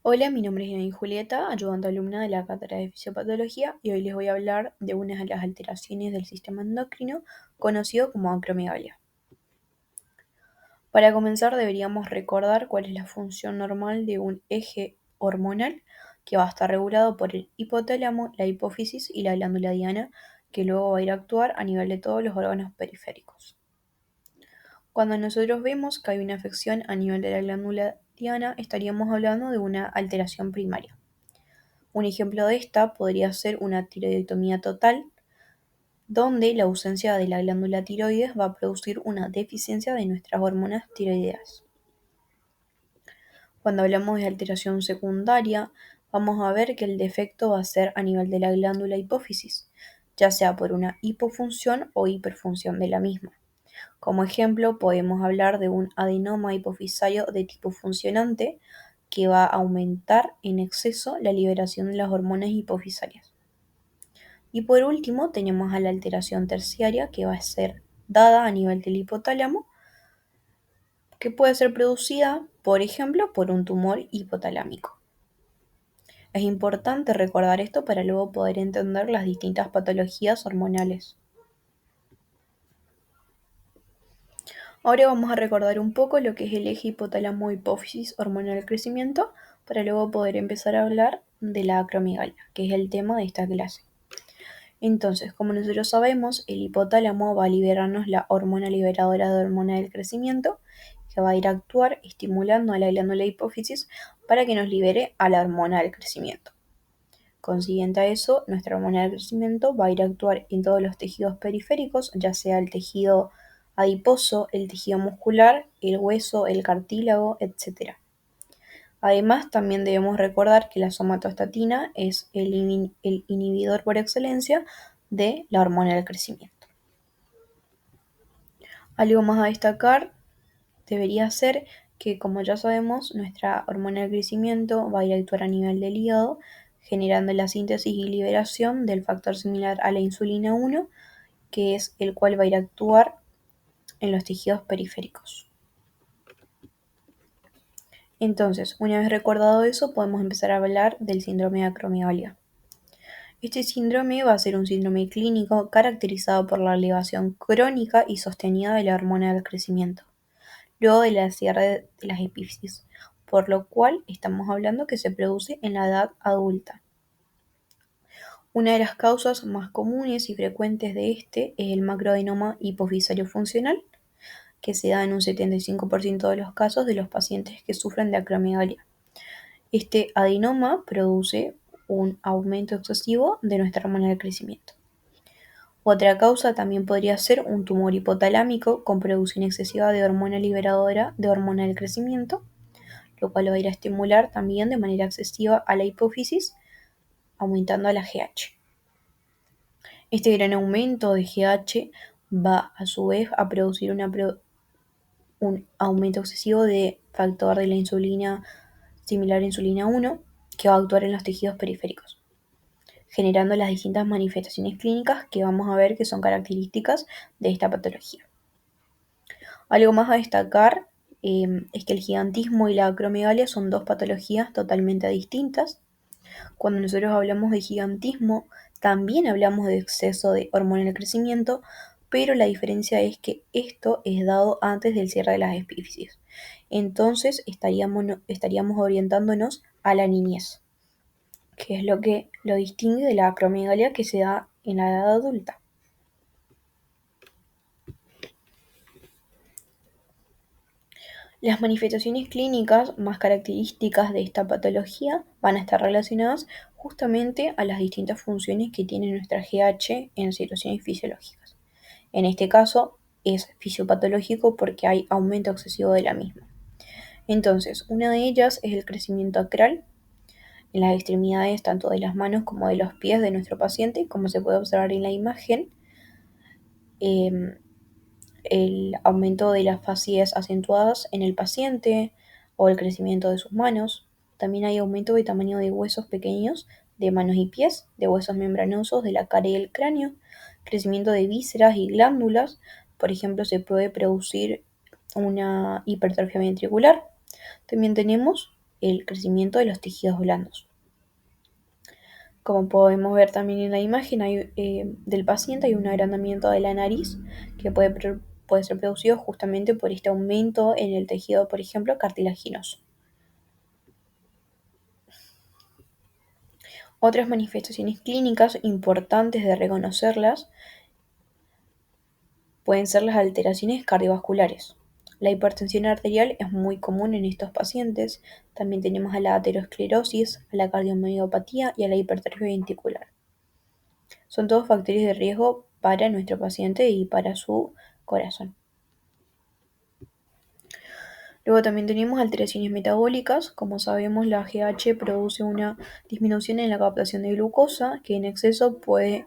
Hola, mi nombre es Iván Julieta, ayudante alumna de la Cátedra de Fisiopatología, y hoy les voy a hablar de una de las alteraciones del sistema endocrino conocido como acromegalia. Para comenzar, deberíamos recordar cuál es la función normal de un eje hormonal que va a estar regulado por el hipotálamo, la hipófisis y la glándula diana, que luego va a ir a actuar a nivel de todos los órganos periféricos. Cuando nosotros vemos que hay una afección a nivel de la glándula diana, estaríamos hablando de una alteración primaria. Un ejemplo de esta podría ser una tiroidectomía total, donde la ausencia de la glándula tiroides va a producir una deficiencia de nuestras hormonas tiroideas. Cuando hablamos de alteración secundaria, vamos a ver que el defecto va a ser a nivel de la glándula hipófisis, ya sea por una hipofunción o hiperfunción de la misma. Como ejemplo, podemos hablar de un adenoma hipofisario de tipo funcionante que va a aumentar en exceso la liberación de las hormonas hipofisarias. Y por último, tenemos a la alteración terciaria que va a ser dada a nivel del hipotálamo, que puede ser producida, por ejemplo, por un tumor hipotalámico. Es importante recordar esto para luego poder entender las distintas patologías hormonales. Ahora vamos a recordar un poco lo que es el eje hipotálamo-hipófisis hormonal del crecimiento para luego poder empezar a hablar de la acromegalia, que es el tema de esta clase. Entonces, como nosotros sabemos, el hipotálamo va a liberarnos la hormona liberadora de hormona del crecimiento, que va a ir a actuar estimulando a la glándula hipófisis para que nos libere a la hormona del crecimiento. Consiguiente a eso, nuestra hormona del crecimiento va a ir a actuar en todos los tejidos periféricos, ya sea el tejido adiposo, el tejido muscular, el hueso, el cartílago, etc. Además, también debemos recordar que la somatostatina es el inhibidor por excelencia de la hormona del crecimiento. Algo más a destacar debería ser que, como ya sabemos, nuestra hormona del crecimiento va a ir a actuar a nivel del hígado, generando la síntesis y liberación del factor similar a la insulina 1, que es el cual va a ir a actuar en los tejidos periféricos. Entonces, una vez recordado eso, podemos empezar a hablar del síndrome de acromegalia. Este síndrome va a ser un síndrome clínico caracterizado por la elevación crónica y sostenida de la hormona del crecimiento, luego de la cierre de las epífisis, por lo cual estamos hablando que se produce en la edad adulta. Una de las causas más comunes y frecuentes de este es el macroadenoma hipofisario funcional, que se da en un 75% de los casos de los pacientes que sufren de acromegalia. Este adenoma produce un aumento excesivo de nuestra hormona del crecimiento. Otra causa también podría ser un tumor hipotalámico con producción excesiva de hormona liberadora de hormona del crecimiento, lo cual va a ir a estimular también de manera excesiva a la hipófisis, aumentando a la GH. Este gran aumento de GH va a su vez a producir un aumento excesivo de factor de la insulina similar a insulina 1, que va a actuar en los tejidos periféricos, generando las distintas manifestaciones clínicas que vamos a ver que son características de esta patología. Algo más a destacar es que el gigantismo y la acromegalia son dos patologías totalmente distintas. Cuando nosotros hablamos de gigantismo, también hablamos de exceso de hormona del crecimiento, pero la diferencia es que esto es dado antes del cierre de las epífisis. Entonces estaríamos orientándonos a la niñez, que es lo que lo distingue de la acromegalia que se da en la edad adulta. Las manifestaciones clínicas más características de esta patología van a estar relacionadas justamente a las distintas funciones que tiene nuestra GH en situaciones fisiológicas. En este caso es fisiopatológico porque hay aumento excesivo de la misma. Entonces, una de ellas es el crecimiento acral en las extremidades tanto de las manos como de los pies de nuestro paciente, como se puede observar en la imagen. El aumento de las facies acentuadas en el paciente o el crecimiento de sus manos. También hay aumento de tamaño de huesos pequeños de manos y pies, de huesos membranosos de la cara y el cráneo, crecimiento de vísceras y glándulas. Por ejemplo, se puede producir una hipertrofia ventricular. También tenemos el crecimiento de los tejidos blandos. Como podemos ver también en la imagen del paciente, hay un agrandamiento de la nariz que puede ser producido justamente por este aumento en el tejido, por ejemplo, cartilaginoso. Otras manifestaciones clínicas importantes de reconocerlas pueden ser las alteraciones cardiovasculares. La hipertensión arterial es muy común en estos pacientes. También tenemos a la aterosclerosis, a la cardiomiopatía y a la hipertrofia ventricular. Son todos factores de riesgo para nuestro paciente y para su corazón. Luego también tenemos alteraciones metabólicas. Como sabemos, la AGH produce una disminución en la captación de glucosa que en exceso puede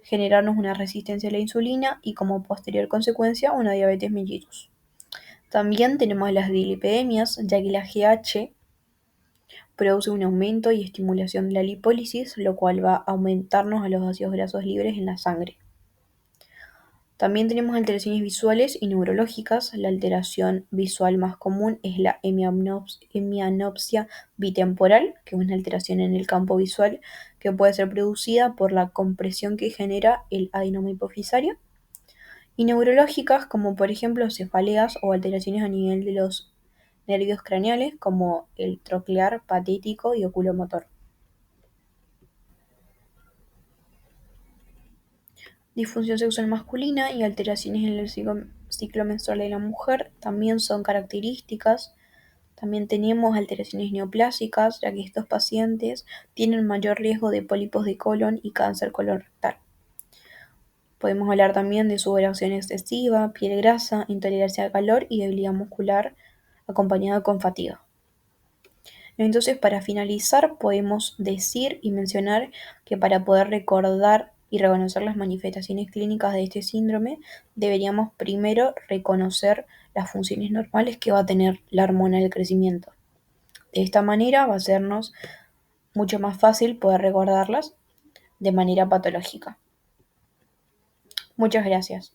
generarnos una resistencia a la insulina y como posterior consecuencia una diabetes mellitus. También tenemos las dislipidemias, ya que la AGH produce un aumento y estimulación de la lipólisis, lo cual va a aumentarnos a los ácidos grasos libres en la sangre. También tenemos alteraciones visuales y neurológicas. La alteración visual más común es la hemianopsia bitemporal, que es una alteración en el campo visual que puede ser producida por la compresión que genera el adenoma hipofisario. Y neurológicas, como por ejemplo cefaleas o alteraciones a nivel de los nervios craneales, como el troclear, patético y oculomotor. Disfunción sexual masculina y alteraciones en el ciclo menstrual de la mujer también son características. También tenemos alteraciones neoplásicas, ya que estos pacientes tienen mayor riesgo de pólipos de colon y cáncer colorectal. Podemos hablar también de sudoración excesiva, piel grasa, intolerancia al calor y debilidad muscular acompañada con fatiga. Entonces, para finalizar, podemos decir y mencionar que para poder recordar y reconocer las manifestaciones clínicas de este síndrome, deberíamos primero reconocer las funciones normales que va a tener la hormona del crecimiento. De esta manera va a sernos mucho más fácil poder recordarlas de manera patológica. Muchas gracias.